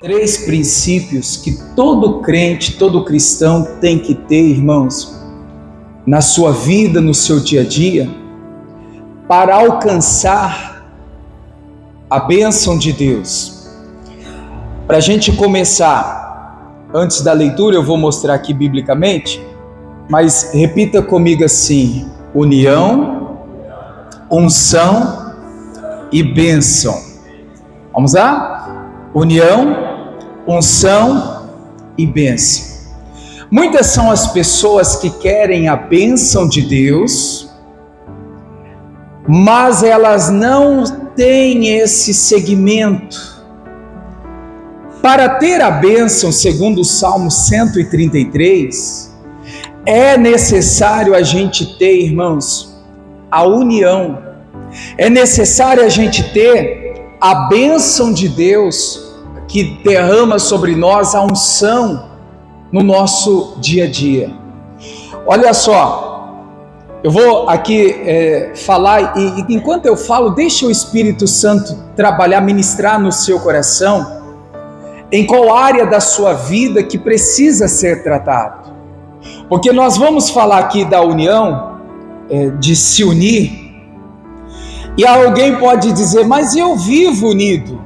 Três princípios que todo crente, todo cristão tem que ter, irmãos, na sua vida, no seu dia a dia, para alcançar a bênção de Deus. Para a gente começar, antes da leitura, eu vou mostrar aqui biblicamente, mas repita comigo assim: união, unção e bênção. Vamos lá? União, unção e bênção. Muitas são as pessoas que querem a bênção de Deus, mas elas não têm esse segmento. Para ter a bênção, segundo o Salmo 133, é necessário a gente ter, irmãos, a união. É necessário a gente ter a bênção de Deus que derrama sobre nós a unção no nosso dia a dia. Olha só, eu vou aqui falar, e enquanto eu falo, deixa o Espírito Santo trabalhar, ministrar no seu coração, em qual área da sua vida que precisa ser tratado. Porque nós vamos falar aqui da união, de se unir, e alguém pode dizer, mas eu vivo unido.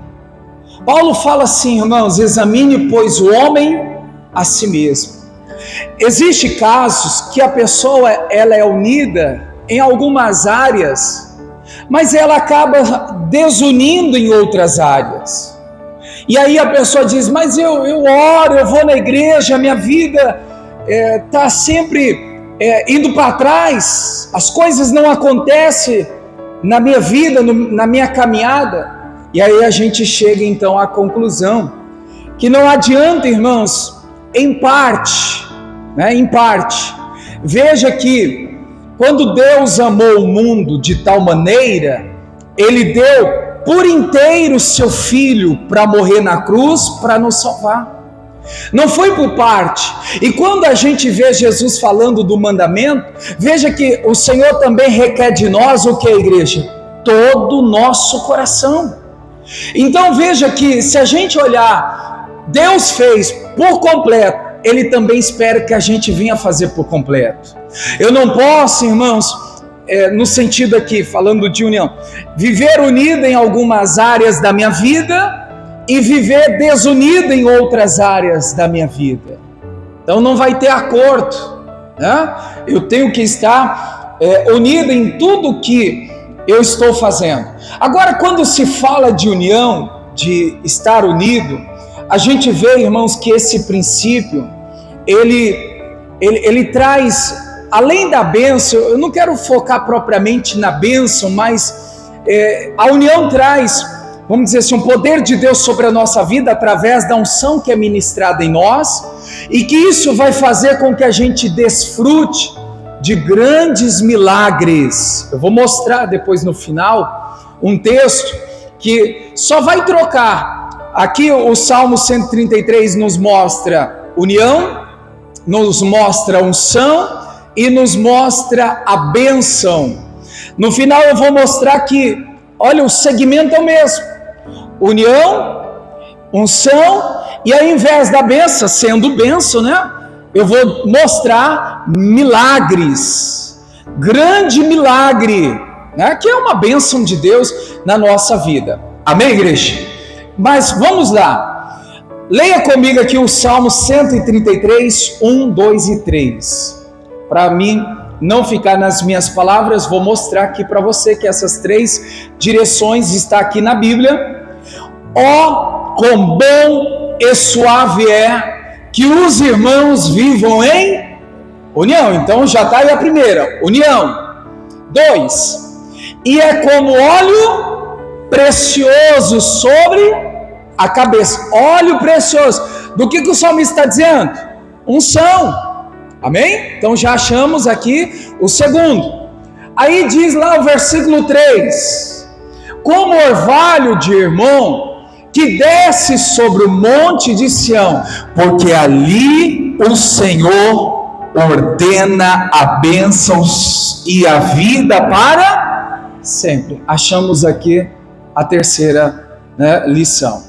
Paulo fala assim, irmãos, examine, pois, o homem a si mesmo. Existem casos que a pessoa ela é unida em algumas áreas, mas ela acaba desunindo em outras áreas. E aí a pessoa diz, mas eu oro, eu vou na igreja, a minha vida está sempre indo para trás, as coisas não acontecem na minha vida, na minha caminhada. E aí a gente chega então à conclusão que não adianta, irmãos, em parte, né? Em parte. Veja que quando Deus amou o mundo de tal maneira, Ele deu por inteiro seu Filho para morrer na cruz, para nos salvar. Não foi por parte. E quando a gente vê Jesus falando do mandamento, veja que o Senhor também requer de nós o que, igreja? Todo o nosso coração. Então veja que se a gente olhar, Deus fez por completo, Ele também espera que a gente venha fazer por completo. Eu não posso, irmãos, no sentido aqui, falando de união, viver unido em algumas áreas da minha vida e viver desunido em outras áreas da minha vida. Então não vai ter acordo, né? Eu tenho que estar unido em tudo que eu estou fazendo. Agora, quando se fala de união, de estar unido, a gente vê, irmãos, que esse princípio, ele traz, além da bênção, eu não quero focar propriamente na bênção, mas a união traz, vamos dizer assim, um poder de Deus sobre a nossa vida, através da unção que é ministrada em nós, e que isso vai fazer com que a gente desfrute de grandes milagres. Eu vou mostrar depois no final um texto que só vai trocar. Aqui o Salmo 133 nos mostra união, nos mostra unção e nos mostra a bênção. No final eu vou mostrar que, olha, o segmento é o mesmo: união, unção, e ao invés da bênção, sendo bênção, né? Eu vou mostrar milagres, grande milagre, né? Que é uma bênção de Deus na nossa vida. Amém, igreja? Mas vamos lá. Leia comigo aqui o Salmo 133, 1, 2 e 3. Para mim não ficar nas minhas palavras, vou mostrar aqui para você que essas três direções estão aqui na Bíblia. Ó, quão bom e suave é que os irmãos vivam em união. Então já está aí a primeira, união. 2, e é como óleo precioso sobre a cabeça. Óleo precioso. Do que o salmista está dizendo? Unção. Amém? Então já achamos aqui o segundo. Aí diz lá o versículo 3: como orvalho de Hermon, que desce sobre o monte de Sião, porque ali o Senhor ordena a bênção e a vida para sempre. Achamos aqui a terceira, lição.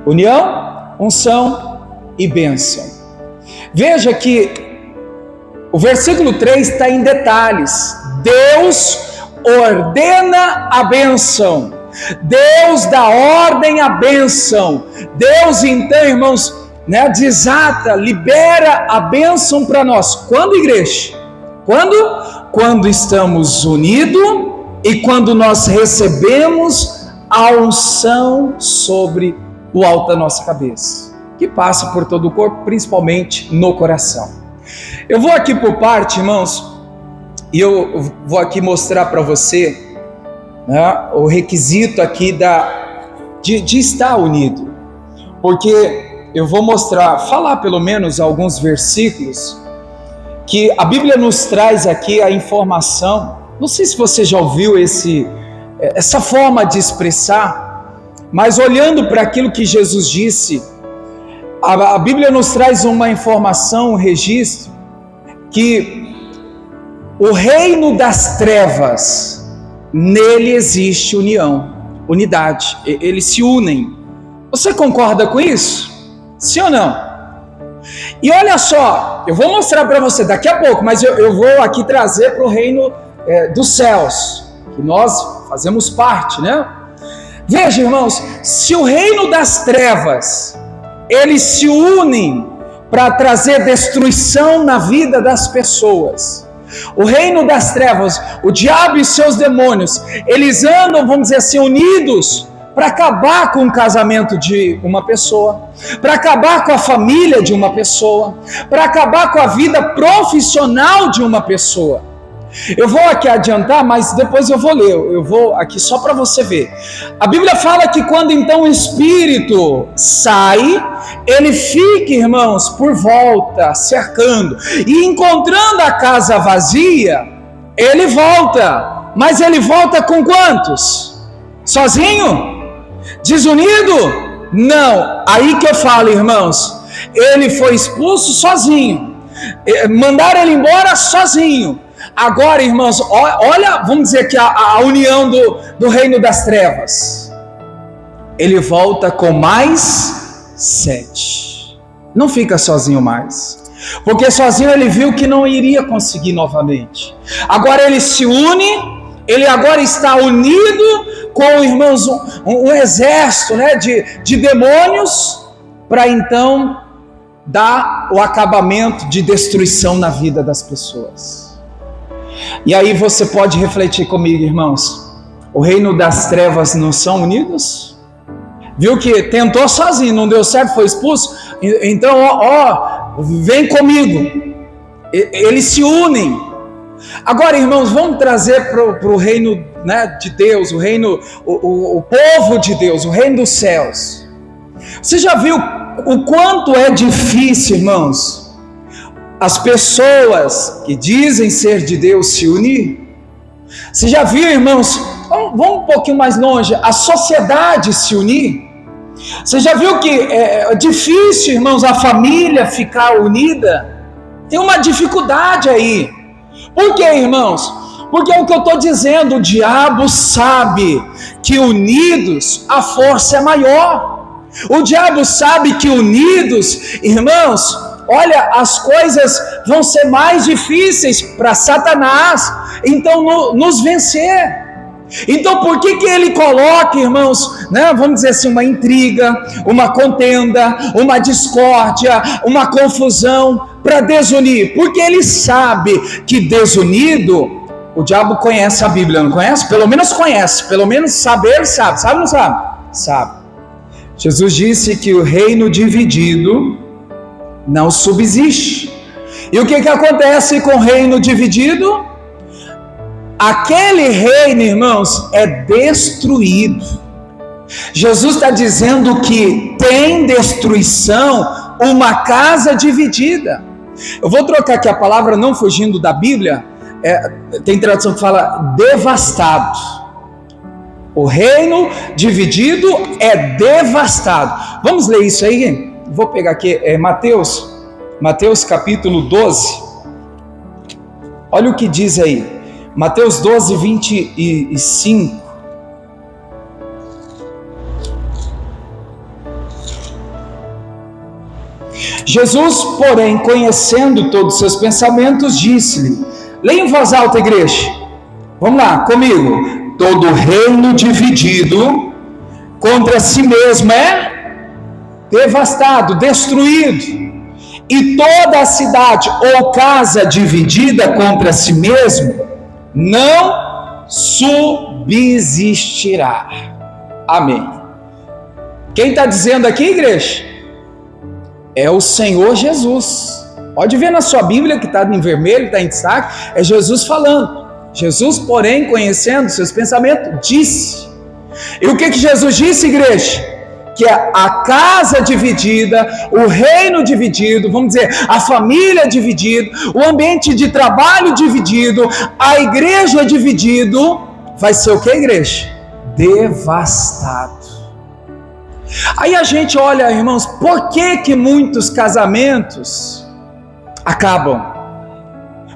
União, unção e bênção. Veja que o versículo 3 está em detalhes. Deus ordena a bênção. Deus dá ordem à bênção. Deus, então, irmãos, desata, libera a bênção para nós. Quando, igreja? Quando estamos unidos e quando nós recebemos a unção sobre o alto da nossa cabeça, que passa por todo o corpo, principalmente no coração. Eu vou aqui por parte, irmãos, e eu vou aqui mostrar para você o requisito aqui de estar unido, porque eu vou falar pelo menos alguns versículos que a Bíblia nos traz aqui a informação. Não sei se você já ouviu essa forma de expressar, mas olhando para aquilo que Jesus disse, a Bíblia nos traz uma informação, um registro, que o reino das trevas, nele existe união, unidade, eles se unem. Você concorda com isso? Sim ou não? E olha só, eu vou mostrar para você daqui a pouco, mas eu vou aqui trazer para o reino dos céus, que nós fazemos parte, Veja, irmãos, se o reino das trevas, eles se unem para trazer destruição na vida das pessoas, o reino das trevas, o diabo e seus demônios, eles andam, vamos dizer assim, unidos para acabar com o casamento de uma pessoa, para acabar com a família de uma pessoa, para acabar com a vida profissional de uma pessoa. Eu vou aqui adiantar, mas depois eu vou ler, eu vou aqui só para você ver. A Bíblia fala que quando então o Espírito sai, ele fica, irmãos, por volta, cercando, e encontrando a casa vazia, ele volta, mas ele volta com quantos? Sozinho? Desunido? Não, aí que eu falo, irmãos, ele foi expulso sozinho, mandaram ele embora sozinho. Agora, irmãos, olha, vamos dizer que a união do reino das trevas, ele volta com mais 7, não fica sozinho mais, porque sozinho ele viu que não iria conseguir novamente. Agora ele se une, ele agora está unido com, irmãos, um exército de demônios, para então dar o acabamento de destruição na vida das pessoas. E aí você pode refletir comigo, irmãos, o reino das trevas não são unidos? Viu que tentou sozinho, não deu certo, foi expulso? Então, vem comigo. Eles se unem. Agora, irmãos, vamos trazer para o reino de Deus, o reino, o povo de Deus, o reino dos céus. Você já viu o quanto é difícil, irmãos, as pessoas que dizem ser de Deus se unir? Você já viu, irmãos, vamos um pouquinho mais longe, a sociedade se unir? Você já viu que é difícil, irmãos, a família ficar unida? Tem uma dificuldade aí. Por quê, irmãos? Porque é o que eu estou dizendo, o diabo sabe que unidos a força é maior. O diabo sabe que unidos, irmãos, olha, as coisas vão ser mais difíceis para Satanás, então, nos vencer. Então, por que ele coloca, irmãos, vamos dizer assim, uma intriga, uma contenda, uma discórdia, uma confusão, para desunir? Porque ele sabe que desunido, o diabo conhece a Bíblia, não conhece? Pelo menos conhece, pelo menos saber sabe ou não sabe? Sabe. Jesus disse que o reino dividido não subsiste. E o que acontece com o reino dividido? Aquele reino, irmãos, é destruído. Jesus está dizendo que tem destruição uma casa dividida. Eu vou trocar aqui a palavra, não fugindo da Bíblia, tem tradução que fala devastado. O reino dividido é devastado. Vamos ler isso aí? Vou pegar aqui, Mateus capítulo 12. Olha o que diz aí. Mateus 12, 25. Jesus, porém, conhecendo todos os seus pensamentos, disse-lhe, leia em voz alta, igreja, vamos lá, comigo, todo reino dividido contra si mesmo é devastado, destruído, e toda a cidade ou casa dividida contra si mesmo não subsistirá. Amém. Quem está dizendo aqui, igreja? É o Senhor Jesus. Pode ver na sua Bíblia que está em vermelho, está em destaque, é Jesus falando. Jesus, porém, conhecendo seus pensamentos, disse. E o que Jesus disse, igreja? Que a casa dividida, o reino dividido, vamos dizer, a família dividida, o ambiente de trabalho dividido, a igreja dividido, vai ser o que, igreja? Devastado. Aí a gente olha, irmãos, por que muitos casamentos acabam?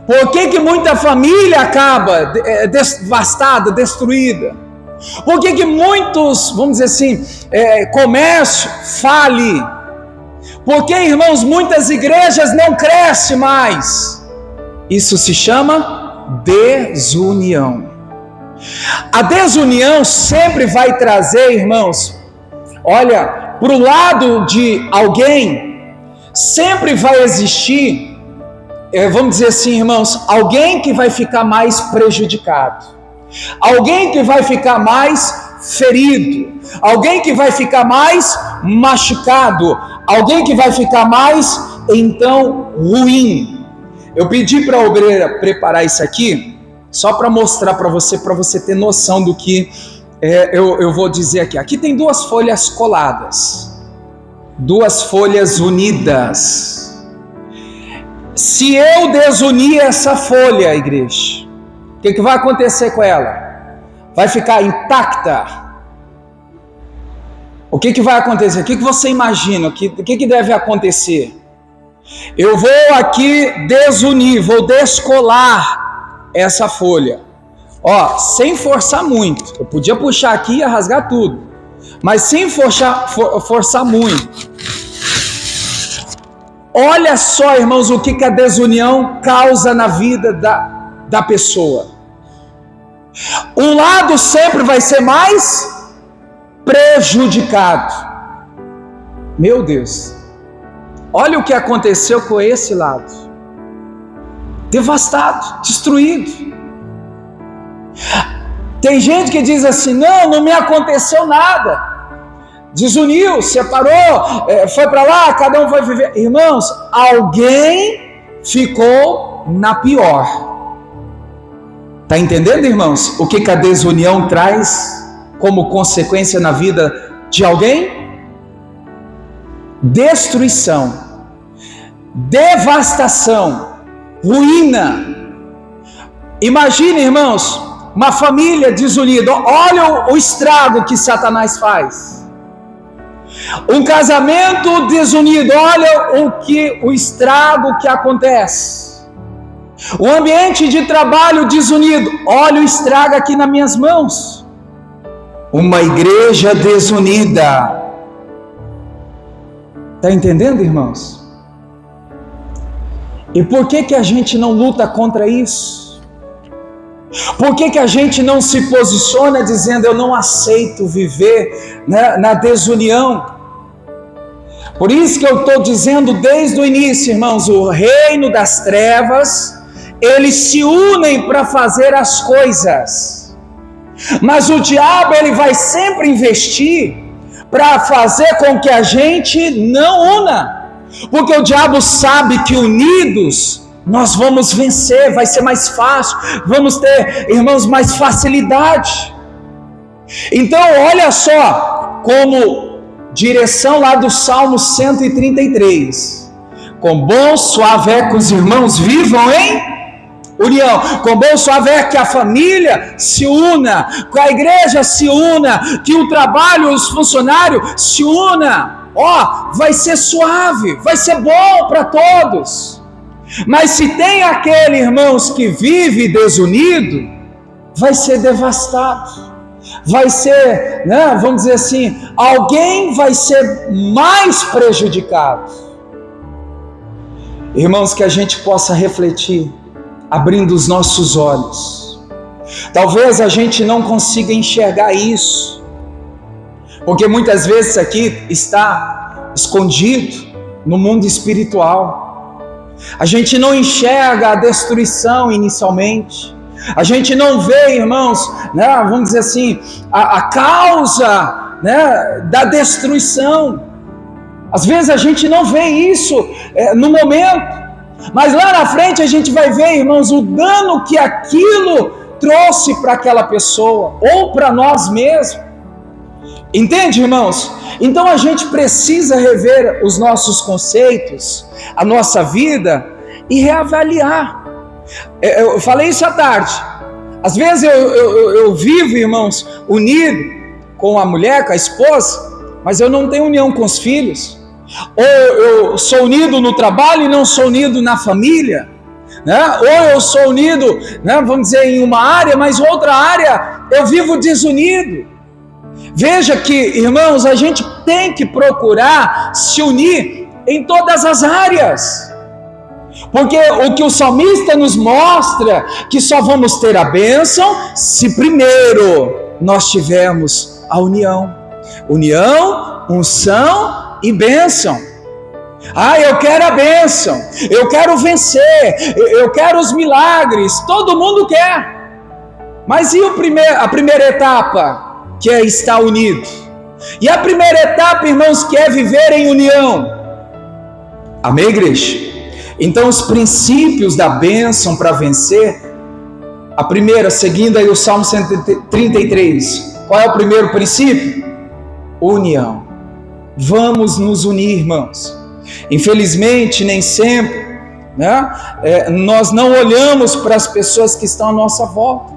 Por que muita família acaba devastada, destruída? Por que muitos, vamos dizer assim, comércio fale? Por que, irmãos, muitas igrejas não crescem mais? Isso se chama desunião. A desunião sempre vai trazer, irmãos, olha, para o lado de alguém, sempre vai existir, vamos dizer assim, irmãos, alguém que vai ficar mais prejudicado, alguém que vai ficar mais ferido, alguém que vai ficar mais machucado, alguém que vai ficar mais, então, ruim. Eu pedi para a obreira preparar isso aqui, só para mostrar para você ter noção do que eu vou dizer aqui. Aqui tem duas folhas coladas, duas folhas unidas. Se eu desunir essa folha, igreja, o que vai acontecer com ela? Vai ficar intacta? O que vai acontecer? O que você imagina? O que deve acontecer? Eu vou aqui desunir, vou descolar essa folha. Ó, sem forçar muito. Eu podia puxar aqui e ia rasgar tudo, mas sem forçar muito. Olha só, irmãos, o que a desunião causa na vida da pessoa. Um lado sempre vai ser mais prejudicado. Meu Deus, olha o que aconteceu com esse lado. Devastado, destruído. Tem gente que diz assim, não me aconteceu nada. Desuniu, separou, foi para lá, cada um foi viver. Irmãos, alguém ficou na pior. Está entendendo, irmãos? O que a desunião traz como consequência na vida de alguém? Destruição, devastação, ruína. Imagine, irmãos, uma família desunida. Olha o estrago que Satanás faz. Um casamento desunido. Olha o estrago que acontece. O ambiente de trabalho desunido. Olha o estrago aqui nas minhas mãos. Uma igreja desunida. Está entendendo, irmãos? E por que a gente não luta contra isso? Por que a gente não se posiciona dizendo, eu não aceito viver na desunião? Por isso que eu estou dizendo desde o início, irmãos, o reino das trevas, eles se unem para fazer as coisas. Mas o diabo, ele vai sempre investir para fazer com que a gente não una. Porque o diabo sabe que unidos nós vamos vencer, vai ser mais fácil, vamos ter, irmãos, mais facilidade. Então, olha só, como direção lá do Salmo 133, com bom suave é que os irmãos vivam em união, com bom suave é que a família se una, que a igreja se una, que o trabalho, os funcionários se una. Vai ser suave, vai ser bom para todos. Mas se tem aquele, irmãos, que vive desunido, vai ser devastado. Vai ser, né, vamos dizer assim, alguém vai ser mais prejudicado. Irmãos, que a gente possa refletir, abrindo os nossos olhos. Talvez a gente não consiga enxergar isso, porque muitas vezes aqui está escondido no mundo espiritual. A gente não enxerga a destruição inicialmente. A gente não vê, irmãos, né, vamos dizer assim, a causa, né, da destruição. Às vezes a gente não vê isso no momento, mas lá na frente a gente vai ver, irmãos, o dano que aquilo trouxe para aquela pessoa, ou para nós mesmos. Entende, irmãos? Então a gente precisa rever os nossos conceitos, a nossa vida, e reavaliar. Eu falei isso à tarde. Às vezes eu vivo, irmãos, unido com a mulher, com a esposa, mas eu não tenho união com os filhos. Ou eu sou unido no trabalho e não sou unido na família, né? Ou eu sou unido, né, vamos dizer, em uma área, mas outra área eu vivo desunido. Veja que, irmãos, a gente tem que procurar se unir em todas as áreas. Porque o que o salmista nos mostra, que só vamos ter a bênção se primeiro nós tivermos a união. União, unção e bênção. Eu quero a bênção, eu quero vencer, eu quero os milagres, todo mundo quer. Mas e a primeira etapa, que é estar unido? E a primeira etapa, irmãos, que é viver em união. Amém, igreja? Então, os princípios da bênção para vencer, a primeira, seguindo aí o Salmo 133, qual é o primeiro princípio? União. Vamos nos unir, irmãos. Infelizmente, nem sempre, né, nós não olhamos para as pessoas que estão à nossa volta,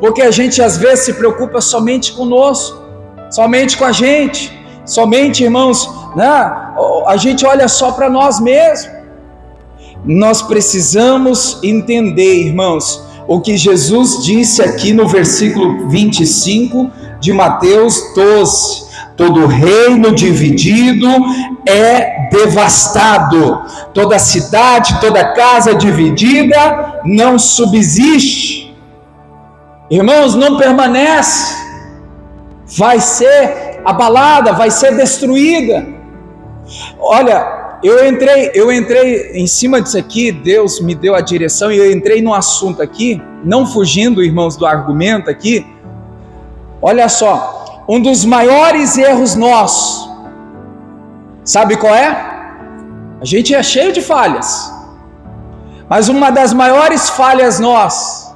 porque a gente às vezes se preocupa somente conosco, somente com a gente, somente, irmãos, né, a gente olha só para nós mesmos. Nós precisamos entender, irmãos, o que Jesus disse aqui no versículo 25 de Mateus 12: todo reino dividido é devastado, toda cidade, toda casa dividida não subsiste. Irmãos, não permanece, vai ser abalada, vai ser destruída. Olha, eu entrei em cima disso aqui, Deus me deu a direção e eu entrei no assunto aqui, não fugindo, irmãos, do argumento aqui. Olha só, um dos maiores erros nossos, sabe qual é? A gente é cheio de falhas, mas uma das maiores falhas nossas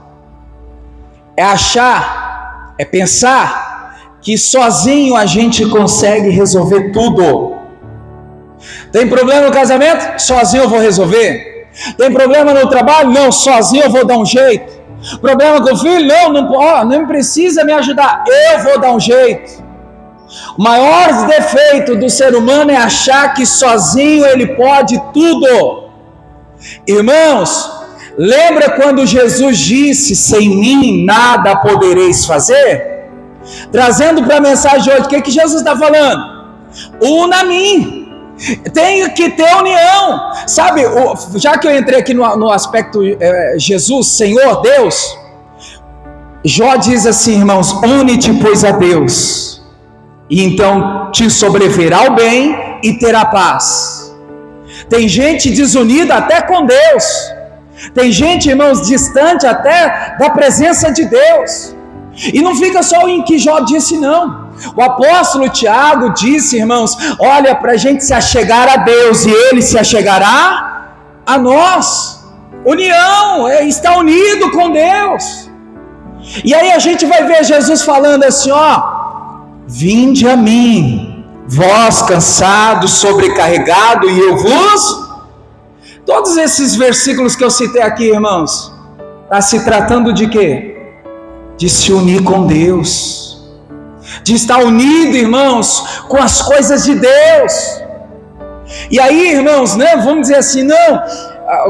é achar, é pensar que sozinho a gente consegue resolver tudo. Tem problema no casamento? Sozinho eu vou resolver. Tem problema no trabalho? Não, sozinho eu vou dar um jeito. Problema com o filho? Não precisa me ajudar, eu vou dar um jeito. O maior defeito do ser humano é achar que sozinho ele pode tudo. Irmãos, lembra quando Jesus disse: sem mim nada podereis fazer? Trazendo para a mensagem de hoje, o que Jesus está falando? Una-me. Tem que ter união, sabe? Já que eu entrei aqui no aspecto Jesus, Senhor, Deus, Jó diz assim, irmãos: une-te, pois, a Deus, e então te sobrevirá o bem e terá paz. Tem gente desunida até com Deus, tem gente, irmãos, distante até da presença de Deus, e não fica só em que Jó disse, não. O apóstolo Tiago disse, irmãos, olha, para a gente se achegar a Deus e Ele se achegará a nós. União, está unido com Deus. E aí a gente vai ver Jesus falando assim, vinde a mim, vós cansados, sobrecarregados, e eu vos... Todos esses versículos que eu citei aqui, irmãos, está se tratando de quê? De se unir com Deus, de estar unido, irmãos, com as coisas de Deus. E aí, irmãos, né, vamos dizer assim, não,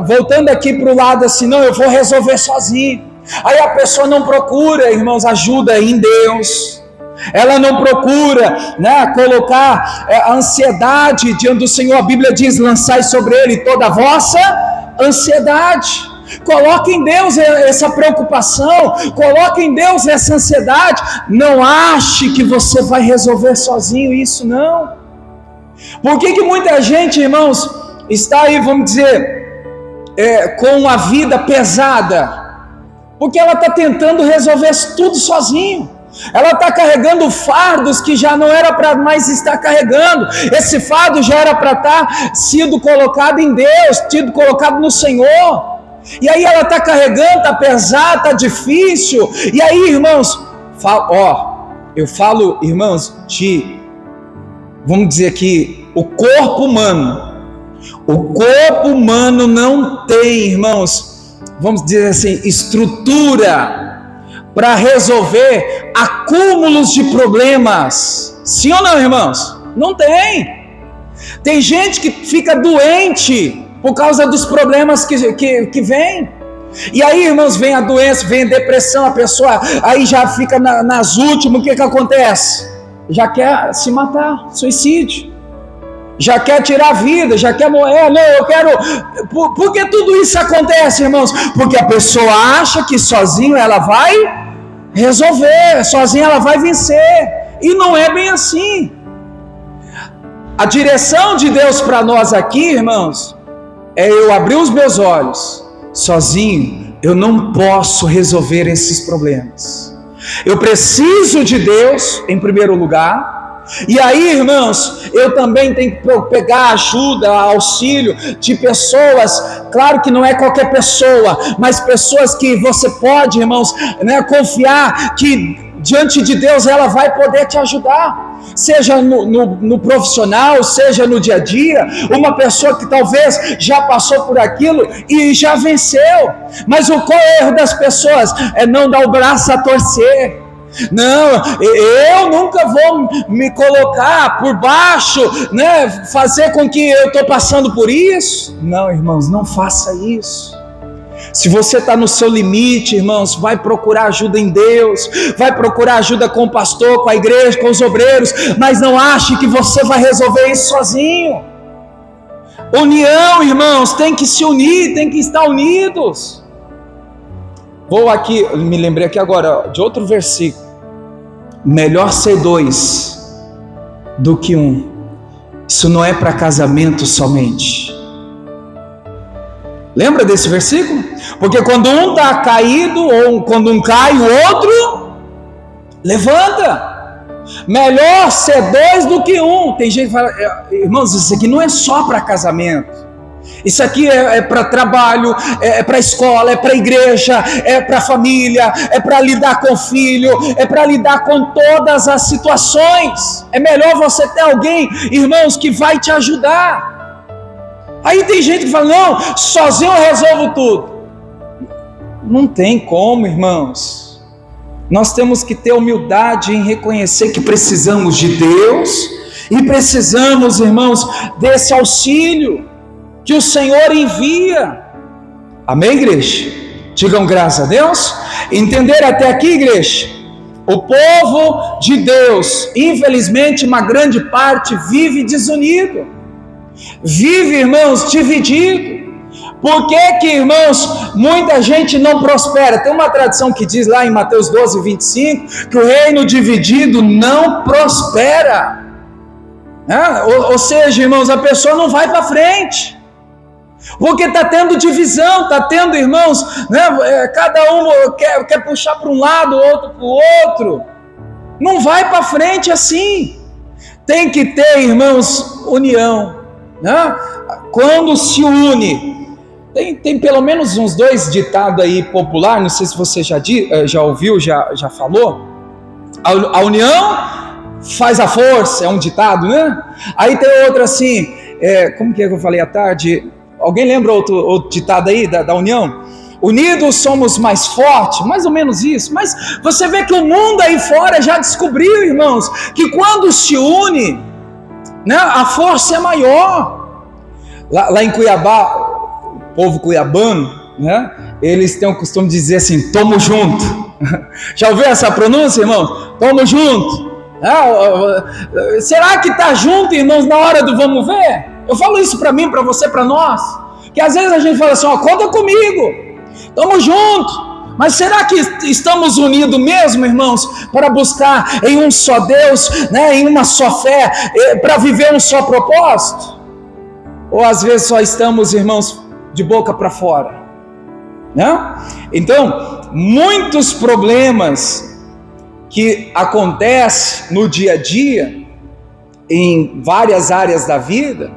voltando aqui para o lado assim, não, eu vou resolver sozinho. Aí a pessoa não procura, irmãos, ajuda em Deus. Ela não procura, né, colocar a ansiedade diante do Senhor. A Bíblia diz, lançai sobre Ele toda a vossa ansiedade. Coloque em Deus essa preocupação, coloque em Deus essa ansiedade. Não ache que você vai resolver sozinho isso, não. Por que muita gente, irmãos, está aí, vamos dizer, com a vida pesada? Porque ela está tentando resolver tudo sozinho. Ela está carregando fardos que já não era para mais estar carregando. Esse fardo já era para estar sido colocado em Deus, sido colocado no Senhor. E aí ela está carregando, está pesado, está difícil. E aí, irmãos, eu falo, irmãos, vamos dizer aqui, o corpo humano. O corpo humano não tem, irmãos, vamos dizer assim, estrutura para resolver acúmulos de problemas. Sim ou não, irmãos? Não tem. Tem gente que fica doente por causa dos problemas que vem. E aí, irmãos, vem a doença, vem a depressão, a pessoa aí já fica nas últimas. O que acontece? Já quer se matar, suicídio. Já quer tirar a vida, já quer morrer. Não, eu quero... Por que tudo isso acontece, irmãos? Porque a pessoa acha que sozinho ela vai resolver, sozinha ela vai vencer. E não é bem assim. A direção de Deus para nós aqui, irmãos, é eu abrir os meus olhos. Sozinho eu não posso resolver esses problemas. Eu preciso de Deus em primeiro lugar. E aí, irmãos, eu também tenho que pegar ajuda, auxílio de pessoas. Claro que não é qualquer pessoa, mas pessoas que você pode, irmãos, né, confiar que diante de Deus ela vai poder te ajudar. Seja no profissional, seja no dia a dia. Uma pessoa que talvez já passou por aquilo e já venceu. Mas qual é o erro das pessoas? É não dar o braço a torcer. Não, eu nunca vou me colocar por baixo, né, fazer com que eu estou passando por isso. Não, irmãos, não faça isso. Se você está no seu limite, irmãos, vai procurar ajuda em Deus, vai procurar ajuda com o pastor, com a igreja, com os obreiros, mas não ache que você vai resolver isso sozinho. União, irmãos, tem que se unir, tem que estar unidos. Vou aqui, me lembrei aqui agora de outro versículo. Melhor ser 2 do que 1. Isso não é para casamento somente. Lembra desse versículo? Porque quando um está caído, ou quando um cai, o outro levanta. Melhor ser 2 do que 1. Tem gente que fala, irmãos, isso aqui não é só para casamento. Isso aqui é para trabalho, é para escola, é para igreja, é para família, é para lidar com o filho, é para lidar com todas as situações. É melhor você ter alguém, irmãos, que vai te ajudar. Aí tem gente que fala, não, sozinho eu resolvo tudo. Não tem como, irmãos. Nós temos que ter humildade em reconhecer que precisamos de Deus e precisamos, irmãos, desse auxílio que o Senhor envia. Amém, igreja? Digam graças a Deus. Entenderam até aqui, igreja? O povo de Deus, infelizmente, uma grande parte vive desunido, vive, irmãos, dividido. Por que, irmãos, muita gente não prospera? Tem uma tradição que diz lá em Mateus 12, 25, que o reino dividido não prospera. Ou seja, irmãos, a pessoa não vai para frente. Porque está tendo divisão, está tendo, irmãos, né, cada um quer puxar para um lado, outro para o outro. Não vai para frente assim. Tem que ter, irmãos, união, né? Quando se une, tem pelo menos uns 2 ditados aí popular, não sei se você já ouviu, já falou. A união faz a força, é um ditado, né? Aí tem outro assim, como que é que eu falei à tarde? Alguém lembra outro ditado aí da união? Unidos somos mais fortes, mais ou menos isso. Mas você vê que o mundo aí fora já descobriu, irmãos, que quando se une, né, a força é maior. Lá em Cuiabá, povo cuiabano, né? Eles têm o costume de dizer assim: tamo junto. Já ouviu essa pronúncia, irmão? Tamo junto. Será que tá junto, irmãos, na hora do vamos ver? Eu falo isso para mim, para você, para nós, que às vezes a gente fala assim: ó, conta comigo, tamo junto. Mas será que estamos unidos mesmo, irmãos, para buscar em um só Deus, né, em uma só fé, para viver um só propósito? Ou às vezes só estamos, irmãos, de boca para fora, né? Então, muitos problemas que acontecem no dia a dia, em várias áreas da vida,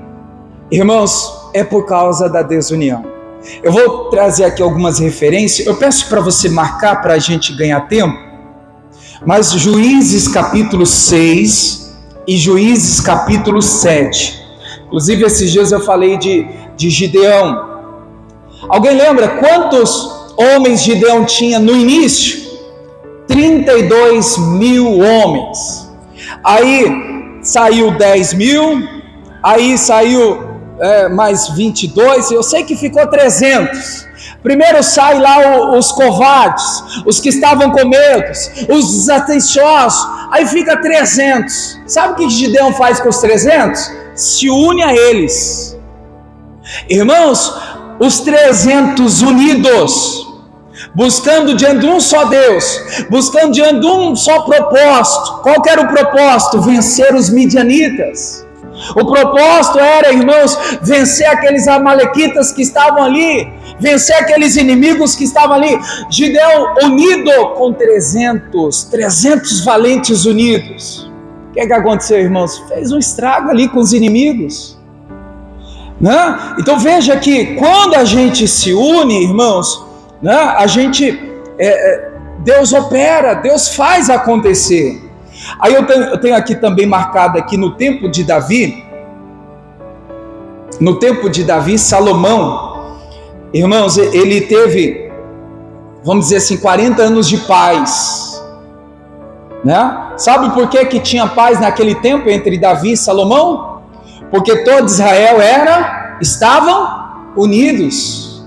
irmãos, é por causa da desunião. Eu vou trazer aqui algumas referências. Eu peço para você marcar para a gente ganhar tempo, mas Juízes capítulo 6 e Juízes capítulo 7. Inclusive esses dias eu falei de Gideão. Alguém lembra quantos homens Gideão tinha no início? 32 mil homens. Aí saiu 10 mil, aí saiu mais 22, eu sei que ficou 300. Primeiro sai lá os covardes, os que estavam com medo, os desatenciosos, aí fica 300. Sabe o que Gideão faz com os 300? Se une a eles. Irmãos, os 300 unidos, buscando diante de um só Deus, buscando diante de um só propósito. Qual que era o propósito? Vencer os midianitas. O propósito era, irmãos, vencer aqueles amalequitas que estavam ali, vencer aqueles inimigos que estavam ali. Gideão unido com 300 valentes unidos. O que aconteceu, irmãos? Fez um estrago ali com os inimigos, né? Então veja que quando a gente se une, irmãos, né, a gente, Deus opera, Deus faz acontecer. Aí eu tenho aqui também marcado aqui no tempo de Davi, Salomão, irmãos, ele teve, vamos dizer assim, 40 anos de paz, né? Sabe por que tinha paz naquele tempo entre Davi e Salomão? Porque todo Israel estavam unidos.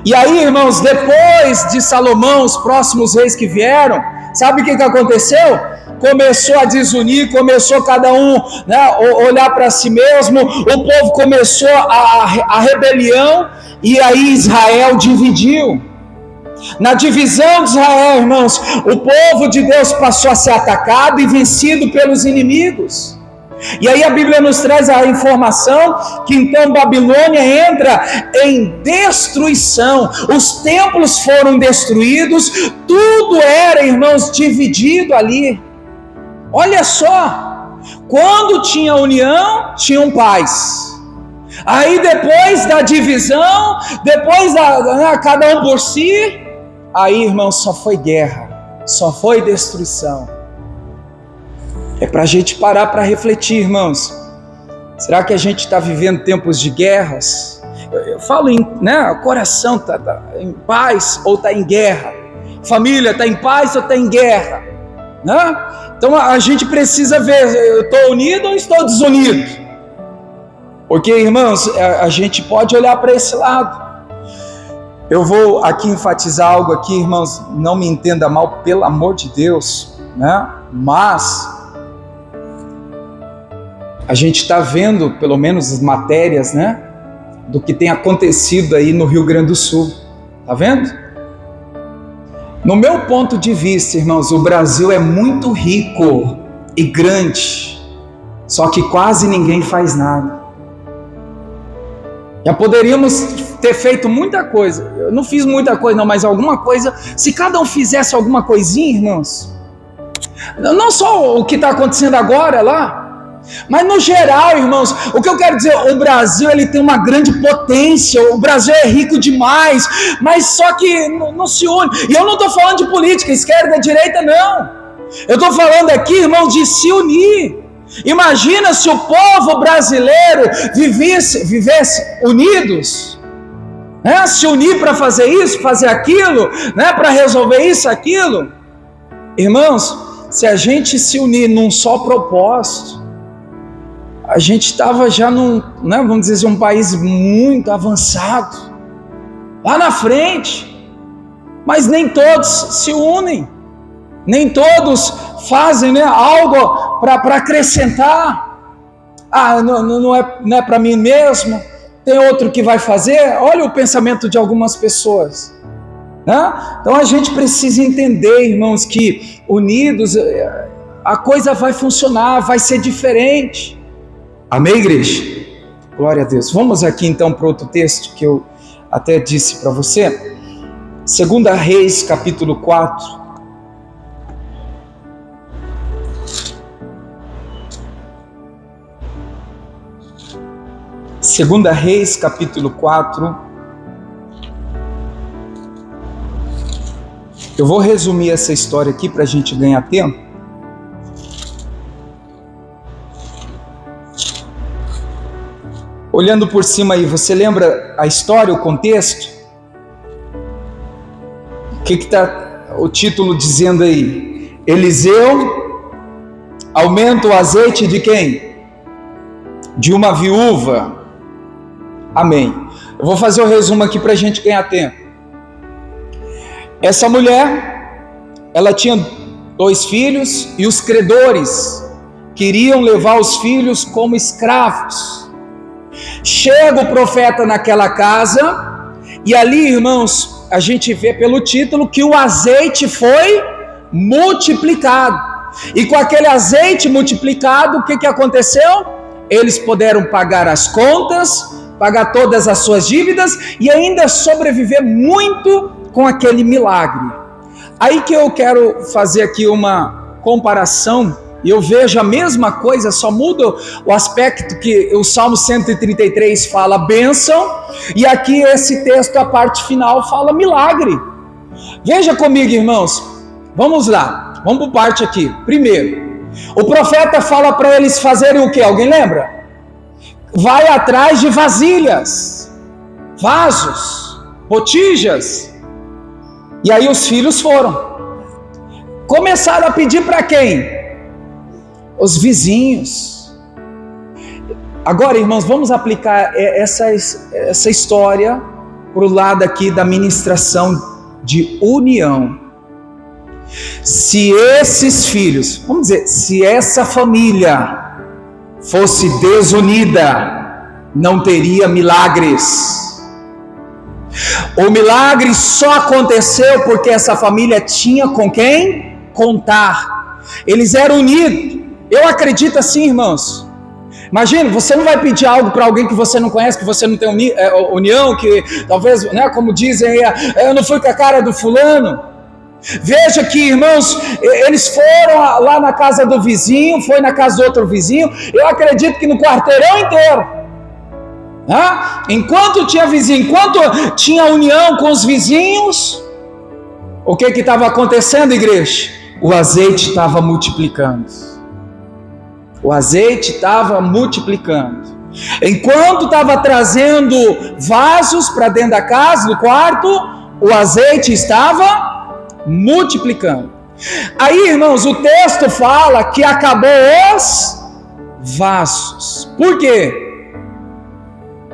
E aí, irmãos, depois de Salomão, os próximos reis que vieram, sabe o que aconteceu? Começou a desunir, começou cada um, né, olhar para si mesmo, o povo começou a rebelião, e aí Israel dividiu. Na divisão de Israel, irmãos, o povo de Deus passou a ser atacado e vencido pelos inimigos. E aí a Bíblia nos traz a informação que então Babilônia entra em destruição, os templos foram destruídos, tudo era, irmãos, dividido ali. Olha só, quando tinha união, tinham paz. Aí depois da divisão, depois cada um por si, aí, irmãos, só foi guerra, só foi destruição. É para a gente parar para refletir, irmãos. Será que a gente está vivendo tempos de guerras? Eu falo o coração está em paz ou está em guerra? Família está em paz ou está em guerra? Né? Então a gente precisa ver, eu estou unido ou estou desunido? Porque, irmãos, a gente pode olhar para esse lado. Eu vou aqui enfatizar algo aqui, irmãos, não me entenda mal, pelo amor de Deus, né? Mas a gente está vendo, pelo menos as matérias, né, do que tem acontecido aí no Rio Grande do Sul. Está vendo? No meu ponto de vista, irmãos, o Brasil é muito rico e grande, só que quase ninguém faz nada. Já poderíamos ter feito muita coisa. Eu não fiz muita coisa não, mas alguma coisa. Se cada um fizesse alguma coisinha, irmãos, não só o que está acontecendo agora lá, mas no geral, irmãos, o que eu quero dizer, o Brasil ele tem uma grande potência, o Brasil é rico demais, mas só que não se une. E eu não estou falando de política, esquerda, direita, não. Eu estou falando aqui, irmãos, de se unir. Imagina se o povo brasileiro vivesse unidos, né? Se unir para fazer isso, fazer aquilo, né? Para resolver isso, aquilo. Irmãos, se a gente se unir num só propósito, a gente estava já vamos dizer, um país muito avançado. lá na frente. Mas nem todos se unem, nem todos fazem, né, algo para acrescentar. Não é para mim mesmo, tem outro que vai fazer. Olha o pensamento de algumas pessoas, né? Então a gente precisa entender, irmãos, que unidos a coisa vai funcionar, vai ser diferente. Amém, igreja? Glória a Deus. Vamos aqui então para outro texto que eu até disse para você. 2 Reis, capítulo 4. Segunda Reis, capítulo 4. Eu vou resumir essa história aqui para a gente ganhar tempo. Olhando por cima aí, você lembra a história, o contexto? O que está o título dizendo aí? Eliseu aumenta o azeite de quem? De uma viúva. Amém. Eu vou fazer o resumo aqui para a gente ganhar tempo. Essa mulher, ela tinha 2 filhos e os credores queriam levar os filhos como escravos. Chega o profeta naquela casa e ali, irmãos, a gente vê pelo título que o azeite foi multiplicado. E com aquele azeite multiplicado, o que aconteceu? Eles puderam pagar as contas, pagar todas as suas dívidas e ainda sobreviver muito com aquele milagre. Aí que eu quero fazer aqui uma comparação, e eu vejo a mesma coisa, só muda o aspecto, que o Salmo 133 fala bênção, e aqui esse texto, a parte final, fala milagre. Veja comigo, irmãos, vamos lá, vamos por parte aqui. Primeiro, o profeta fala para eles fazerem o que? Alguém lembra? Vai atrás de vasilhas, vasos, botijas. E aí os filhos foram. Começaram a pedir para quem? Os vizinhos. Agora, irmãos, vamos aplicar essa história para o lado aqui da ministração de união. Se esses filhos, vamos dizer, se essa família fosse desunida, não teria milagres. O milagre só aconteceu porque essa família tinha com quem contar. Eles eram unidos. Eu acredito assim, irmãos. Imagina, você não vai pedir algo para alguém que você não conhece, que você não tem união, que talvez, né, como dizem, eu não fui com a cara do fulano. Veja que, irmãos, eles foram lá na casa do vizinho, foi na casa do outro vizinho, eu acredito que no quarteirão inteiro, né? Enquanto tinha vizinho, enquanto tinha união com os vizinhos, o que estava acontecendo, igreja? O azeite estava multiplicando. O azeite estava multiplicando. Enquanto estava trazendo vasos para dentro da casa, do quarto, o azeite estava multiplicando. Aí, irmãos, o texto fala que acabou os vasos. Por quê?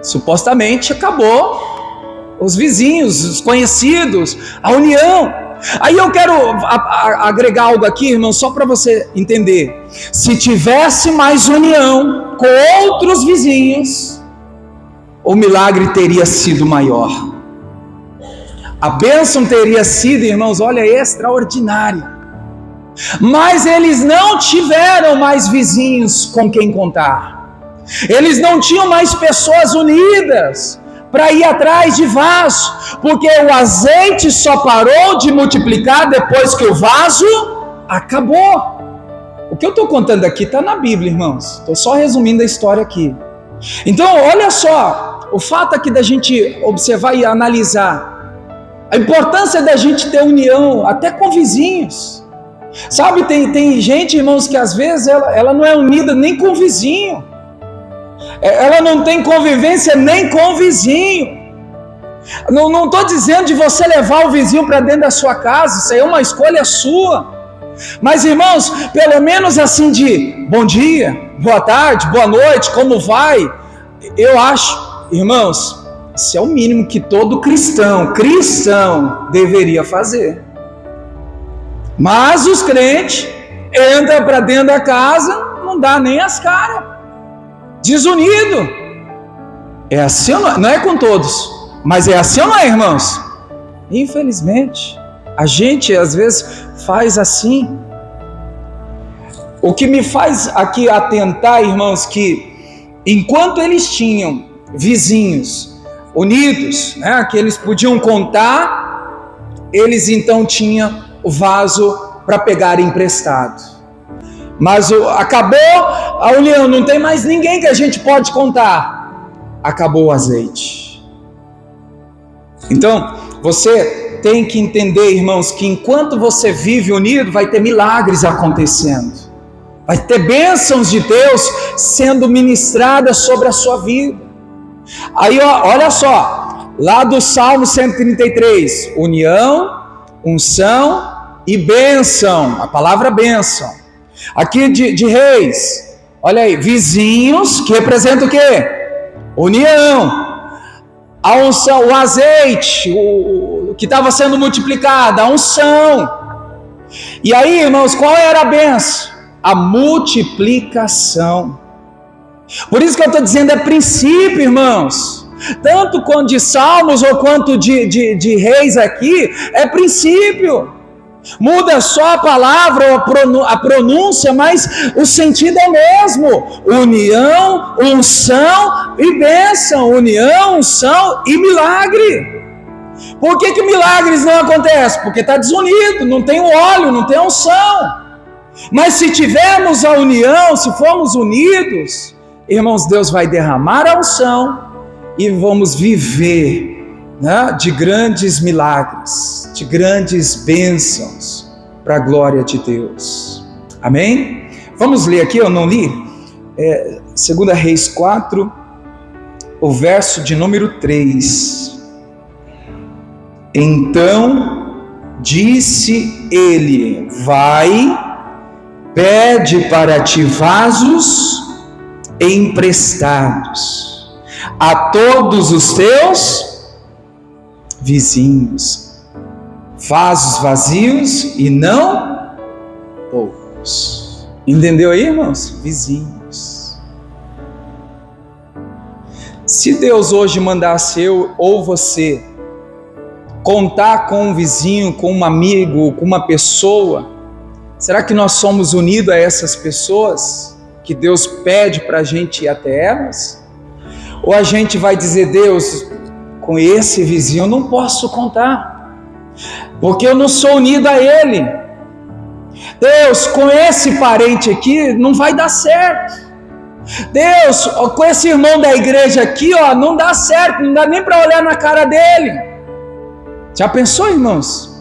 Supostamente acabou os vizinhos, os conhecidos, a união. Aí eu quero agregar algo aqui, irmão, só para você entender. Se tivesse mais união com outros vizinhos, o milagre teria sido maior. A bênção teria sido, irmãos, olha, extraordinária. Mas eles não tiveram mais vizinhos com quem contar. Eles não tinham mais pessoas unidas para ir atrás de vaso, porque o azeite só parou de multiplicar depois que o vaso acabou. O que eu estou contando aqui está na Bíblia, irmãos. Estou só resumindo a história aqui. Então, olha só, o fato aqui da gente observar e analisar a importância da gente ter união, até com vizinhos. Sabe, tem gente, irmãos, que às vezes ela não é unida nem com o vizinho. Ela não tem convivência nem com o vizinho. Não estou dizendo de você levar o vizinho para dentro da sua casa, isso aí é uma escolha sua. Mas, irmãos, pelo menos assim de bom dia, boa tarde, boa noite, como vai? Eu acho, irmãos, Isso é o mínimo que todo cristão deveria fazer. Mas os crentes entram para dentro da casa, não dá nem as caras, desunido. É assim ou não? Não é com todos, mas é assim ou não é, irmãos? Infelizmente, a gente às vezes faz assim. O que me faz aqui atentar, irmãos, que enquanto eles tinham vizinhos unidos, né, que eles podiam contar, eles então tinham o vaso para pegar emprestado. Mas acabou a união, não tem mais ninguém que a gente pode contar. Acabou o azeite. Então, você tem que entender, irmãos, que enquanto você vive unido, vai ter milagres acontecendo. Vai ter bênçãos de Deus sendo ministradas sobre a sua vida. Aí, olha só, lá do Salmo 133, união, unção e bênção, a palavra bênção. Aqui de Reis, olha aí, vizinhos, que representa o quê? União. A unção, o azeite, o que estava sendo multiplicado, a unção. E aí, irmãos, qual era a bênção? A multiplicação. Por isso que eu estou dizendo, é princípio, irmãos. Tanto quanto de Salmos ou quanto de Reis aqui, é princípio. Muda só a palavra ou a pronúncia, mas o sentido é o mesmo. União, unção e bênção. União, unção e milagre. Por que milagres não acontecem? Porque está desunido, não tem o óleo, não tem a unção. Mas se tivermos a união, se formos unidos, irmãos, Deus vai derramar a unção e vamos viver, né, de grandes milagres, de grandes bênçãos para a glória de Deus. Amém? Vamos ler aqui, eu não li? 2 Reis 4, o verso de número 3. Então disse ele: vai, pede para ti vasos emprestados a todos os teus vizinhos, vasos vazios e não poucos. Entendeu aí, irmãos? Vizinhos. Se Deus hoje mandasse eu ou você contar com um vizinho, com um amigo, com uma pessoa, será que nós somos unidos a essas pessoas que Deus pede para a gente ir até elas? Ou a gente vai dizer: Deus, com esse vizinho eu não posso contar, porque eu não sou unido a ele. Deus, com esse parente aqui não vai dar certo. Deus, com esse irmão da igreja aqui, não dá certo, não dá nem para olhar na cara dele. Já pensou, irmãos?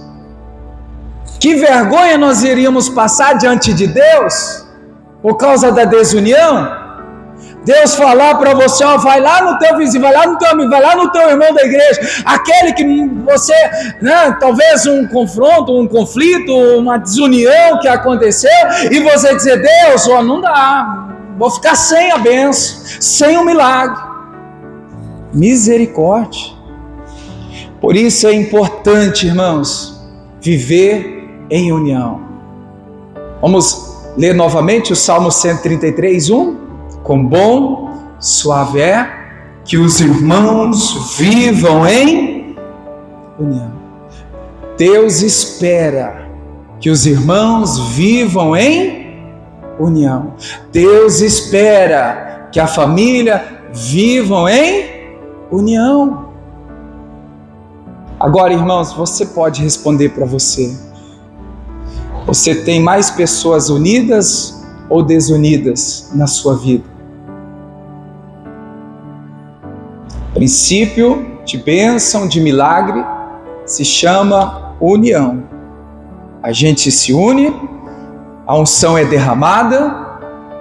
Que vergonha nós iríamos passar diante de Deus por causa da desunião? Deus falar para você: vai lá no teu vizinho, vai lá no teu amigo, vai lá no teu irmão da igreja, aquele que você, né, talvez um confronto, um conflito, uma desunião que aconteceu, e você dizer: Deus, não dá, vou ficar sem a bênção, sem o milagre. Misericórdia. Por isso é importante, irmãos, viver em união. Vamos ler novamente o Salmo 133, 1. Quão bom, suave é que os irmãos vivam em união. Deus espera que os irmãos vivam em união. Deus espera que a família vivam em união. Agora, irmãos, você pode responder para você. Você tem mais pessoas unidas ou desunidas na sua vida? Princípio de bênção, de milagre, se chama união. A gente se une, a unção é derramada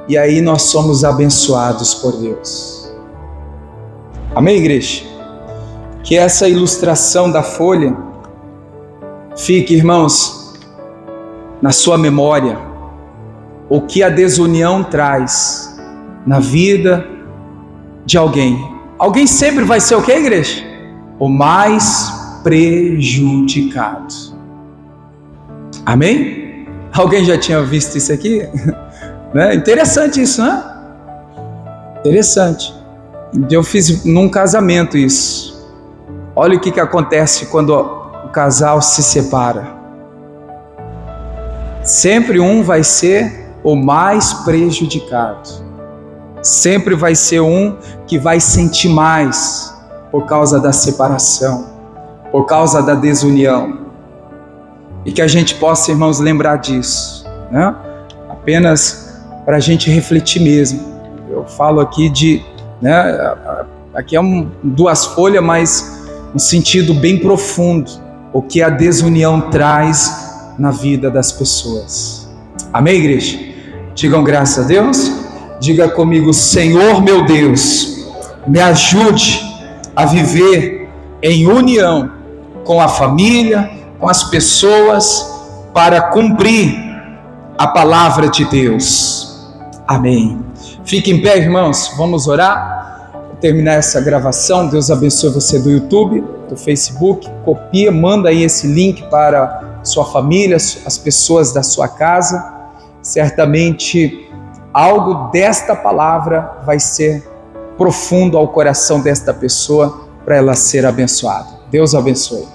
e aí nós somos abençoados por Deus. Amém, igreja? Que essa ilustração da folha fique, irmãos, na sua memória, o que a desunião traz na vida de alguém, Alguém sempre vai ser o que, igreja? O mais prejudicado. Amém? Alguém já tinha visto isso aqui? Né? Interessante isso, né? Interessante. Eu fiz num casamento isso. Olha o que acontece quando o casal se separa. Sempre um vai ser o mais prejudicado. Sempre vai ser um que vai sentir mais por causa da separação, por causa da desunião. E que a gente possa, irmãos, lembrar disso, né? Apenas para a gente refletir mesmo. Eu falo aqui né? Aqui é duas folhas, mas um sentido bem profundo, o que a desunião traz na vida das pessoas. Amém, igreja? Digam graças a Deus. Diga comigo: Senhor meu Deus, me ajude a viver em união com a família, com as pessoas, para cumprir a palavra de Deus. Amém. Fique em pé, irmãos, vamos orar. Vou terminar essa gravação. Deus abençoe você do YouTube, do Facebook. Copia, manda aí esse link para sua família, as pessoas da sua casa. Certamente algo desta palavra vai ser profundo ao coração desta pessoa para ela ser abençoada. Deus abençoe.